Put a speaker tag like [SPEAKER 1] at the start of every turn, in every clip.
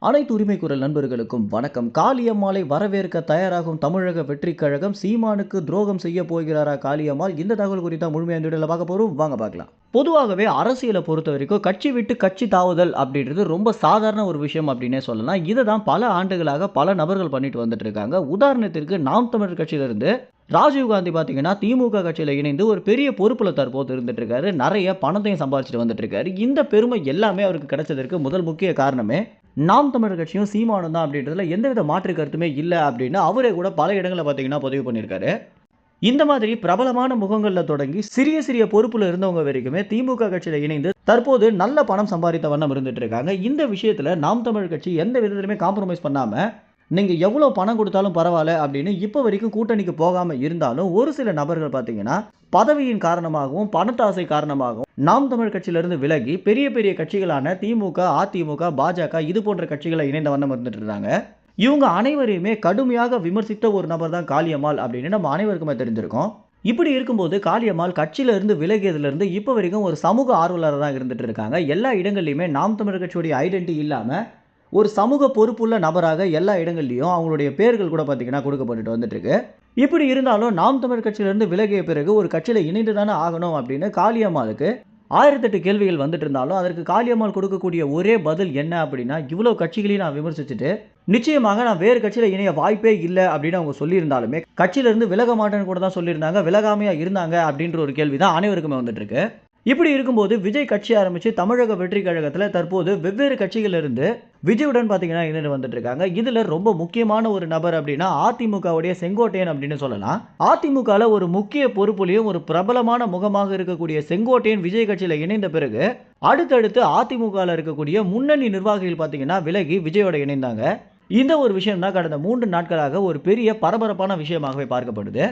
[SPEAKER 1] அனைத்து உரிமை குரல் நண்பர்களுக்கும் வணக்கம். காளியம்மாளை வரவேற்க தயாராகும் தமிழக வெற்றிக் கழகம், சீமானுக்கு துரோகம் செய்ய போகிறாரா காளியம்மாள்? இந்த தகவல் குறித்த முழுமையான வீடியோல பார்க்க போறோம். வாங்க பார்க்கலாம். பொதுவாகவே அரசியலை பொறுத்த வரைக்கும் கட்சி விட்டு கட்சி தாவுதல் அப்படின்றது ரொம்ப சாதாரண ஒரு விஷயம் அப்படின்னே சொல்லலாம். இதை தான் பல ஆண்டுகளாக பல நபர்கள் பண்ணிட்டு வந்துட்டு இருக்காங்க. உதாரணத்திற்கு நாம் தமிழர் கட்சியிலிருந்து ராஜீவ்காந்தி பார்த்தீங்கன்னா திமுக கட்சியில் இணைந்து ஒரு பெரிய பொறுப்புல தற்போது இருந்துட்டு இருக்காரு. நிறைய பணத்தையும் சம்பாதிச்சுட்டு வந்துட்டு இருக்காரு. இந்த பெருமை எல்லாமே அவருக்கு கிடைச்சதற்கு முதல் முக்கிய காரணமே நாம் தமிழர் கட்சியும் சீமானும் தான் அப்படின்றதுல எந்தவித மாற்று கருத்துமே இல்லை அப்படின்னு அவரே கூட பல இடங்களில் பார்த்தீங்கன்னா பதிவு பண்ணியிருக்காரு. இந்த மாதிரி பிரபலமான முகங்கள்ல தொடங்கி சிறிய சிறிய பொறுப்புல இருந்தவங்க வரைக்குமே திமுக கட்சியில இணைந்து தற்போது நல்ல பணம் சம்பாதித்த வண்ணம் இருந்துட்டு இருக்காங்க. இந்த விஷயத்துல நாம் தமிழர் கட்சி எந்த விதத்திலுமே காம்ப்ரமைஸ் பண்ணாம நீங்க எவ்வளவு பணம் கொடுத்தாலும் பரவாயில்ல அப்படின்னு இப்ப வரைக்கும் கூட்டணிக்கு போகாம இருந்தாலும் ஒரு சில நபர்கள் பார்த்தீங்கன்னா பதவியின் காரணமாகவும் பணத்தாசை காரணமாகவும் நாம் தமிழ் கட்சியிலிருந்து விலகி பெரிய பெரிய கட்சிகளான திமுக, அதிமுக, பாஜக இது போன்ற கட்சிகளை இணைந்த வண்ணம் இருந்துட்டு இருந்தாங்க. இவங்க அனைவரையுமே கடுமையாக விமர்சித்த ஒரு நபர் தான் காளியம்மாள் அப்படின்னு நம்ம அனைவருக்குமே தெரிஞ்சிருக்கோம். இப்படி இருக்கும்போது காளியம்மாள் கட்சியில இருந்து விலகியதுல இருந்து இப்ப வரைக்கும் ஒரு சமூக ஆர்வலராக தான் இருந்துட்டு இருக்காங்க. எல்லா இடங்கள்லயுமே நாம் தமிழர் கட்சியுடைய ஐடென்டிட்டி இல்லாம ஒரு சமூக பொறுப்புள்ள நபராக எல்லா இடங்கள்லையும் அவங்களுடைய பேர்கள் கூட பார்த்தீங்கன்னா கொடுக்கப்பட்டுட்டு வந்துட்டு இருக்கு. இப்படி இருந்தாலும் நாம் தமிழர் கட்சியிலிருந்து விலகிய பிறகு ஒரு கட்சியில் இணைந்து தானே ஆகணும் அப்படின்னு காளியம்மாளுக்கு 1008 கேள்விகள் வந்துட்டு இருந்தாலும் அதற்கு காளியம்மாள் கொடுக்கக்கூடிய ஒரே பதில் என்ன அப்படின்னா, இவ்வளோ கட்சிகளையும் நான் விமர்சிச்சுட்டு நிச்சயமாக நான் வேறு கட்சியில் இணைய வாய்ப்பே இல்லை அப்படின்னு அவங்க சொல்லியிருந்தாலுமே கட்சியிலிருந்து விலக மாட்டேன்னு கூட தான் சொல்லியிருந்தாங்க. விலகாமையா இருந்தாங்க அப்படின்ற ஒரு கேள்வி தான் அனைவருக்குமே வந்துட்டு இருக்கு. இப்படி இருக்கும்போது விஜய் கட்சி ஆரம்பிச்சு தமிழக வெற்றி கழகத்துல தற்போது வெவ்வேறு கட்சிகள் இருந்து விஜயுடன் பாத்தீங்கன்னா இணைந்து வந்துட்டு இருக்காங்க. இதுல ரொம்ப முக்கியமான ஒரு நபர் அப்படின்னா அதிமுகவுடைய செங்கோட்டையன் அப்படின்னு சொல்லலாம். அதிமுகல ஒரு முக்கிய பொறுப்புலையும் ஒரு பிரபலமான முகமாக இருக்கக்கூடிய செங்கோட்டையன் விஜய் கட்சியில இணைந்த பிறகு அடுத்தடுத்து அதிமுகல இருக்கக்கூடிய முன்னணி நிர்வாகிகள் பாத்தீங்கன்னா விலகி விஜயோட இணைந்தாங்க. இந்த ஒரு விஷயம் தான் கடந்த 3 நாட்களாக ஒரு பெரிய பரபரப்பான விஷயமாகவே பார்க்கப்படுது.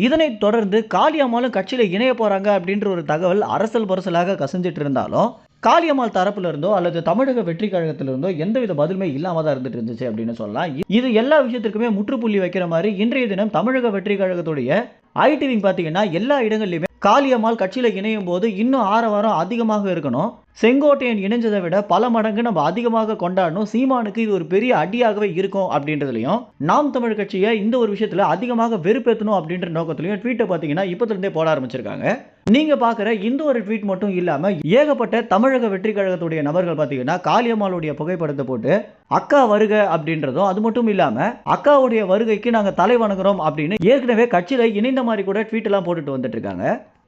[SPEAKER 1] இதனைத் தொடர்ந்து காளியம்மாளும் கட்சியில இணைய போறாங்க அப்படின்ற ஒரு தகவல் அரசல் பரசலாக கசிஞ்சிட்டு இருந்தாலும் காளியம்மாள் தரப்புல இருந்தோ அல்லது தமிழக வெற்றி கழகத்திலிருந்தோ எந்தவித பதிலுமே இல்லாம தான் இருந்துட்டு இருந்துச்சு அப்படின்னு சொல்லலாம். இது எல்லா விஷயத்திற்குமே முற்றுப்புள்ளி வைக்கிற மாதிரி இன்றைய தினம் தமிழக வெற்றி கழகத்துடைய ஐடி விங் பாத்தீங்கன்னா எல்லா இடங்கள்லயுமே காளியம்மாள் கட்சியில இணையும் போது இன்னும் ஆரவாரம் அதிகமாக இருக்கணும், செங்கோட்டையன் இணைஞ்சதை விட பல மடங்கு நம்ம அதிகமாக கொண்டாடணும், சீமானுக்கு இது ஒரு பெரிய அடியாகவே இருக்கும் அப்படின்றதுலையும் நாம் தமிழ் கட்சியை இந்த ஒரு விஷயத்துல அதிகமாக வெறுப்பேற்றணும் அப்படின்ற நோக்கத்திலையும் ட்வீட்டை பார்த்தீங்கன்னா இப்பத்துல இருந்தே போட ஆரம்பிச்சிருக்காங்க. நீங்க பாக்குற இந்த ஒரு ட்வீட் மட்டும் இல்லாம ஏகப்பட்ட தமிழக வெற்றி கழகத்துடைய நபர்கள் பார்த்தீங்கன்னா காளியம்மாளுடைய புகைப்படத்தை போட்டு அக்கா வருக அப்படின்றதும், அது மட்டும் இல்லாம அக்காவுடைய வருகைக்கு நாங்க தலை வணங்குறோம் அப்படின்னு ஏற்கனவே கட்சியில இணைந்த மாதிரி கூட ட்வீட் எல்லாம் போட்டுட்டு வந்துட்டு இருக்காங்க.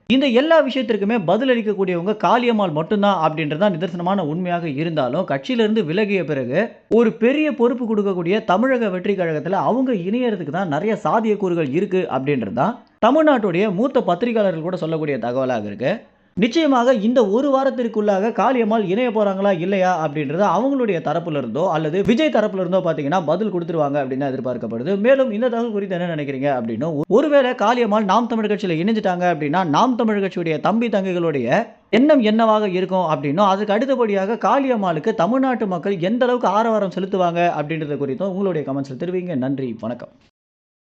[SPEAKER 1] இந்த எல்லா விஷயத்திற்குமே பதிலளிக்கக்கூடியவங்க காளியம்மாள் மட்டும்தான் அப்படின்றதா நிதர்சனமான உண்மையாக இருந்தாலும் கட்சியிலிருந்து விலகிய பிறகு ஒரு பெரிய பொறுப்பு கொடுக்கக்கூடிய தமிழக வெற்றி கழகத்தில் அவங்க இணையறதுக்கு தான் நிறைய சாத்தியக்கூறுகள் இருக்கு அப்படின்றது தான் தமிழ்நாட்டுடைய மூத்த பத்திரிகையாளர்கள் கூட சொல்லக்கூடிய தகவலாக இருக்கு. நிச்சயமாக இந்த ஒரு வாரத்திற்குள்ளாக காளியம்மாள் இணைய போறாங்களா இல்லையா அப்படின்றது அவங்களுடைய தரப்புல இருந்தோ அல்லது விஜய் தரப்புல இருந்தோ பாத்தீங்கன்னா பதில் கொடுத்துருவாங்க அப்படின்னு எதிர்பார்க்கப்படுது. மேலும் இந்த தகவல் குறித்து என்ன நினைக்கிறீங்க அப்படின்னு, ஒருவேளை காளியம்மாள் நாம் தமிழர் கட்சியில இணைஞ்சிட்டாங்க அப்படின்னா நாம் தமிழர் கட்சியுடைய தம்பி தங்கைகளுடைய எண்ணம் என்னவாக இருக்கும் அப்படின்னும், அதுக்கு அடுத்தபடியாக காளியம்மாளுக்கு தமிழ்நாட்டு மக்கள் எந்த அளவுக்கு ஆரவாரம் செலுத்துவாங்க அப்படின்றது குறித்தும் உங்களுடைய கமெண்ட்ஸ் தெரிவிங்க. நன்றி, வணக்கம்.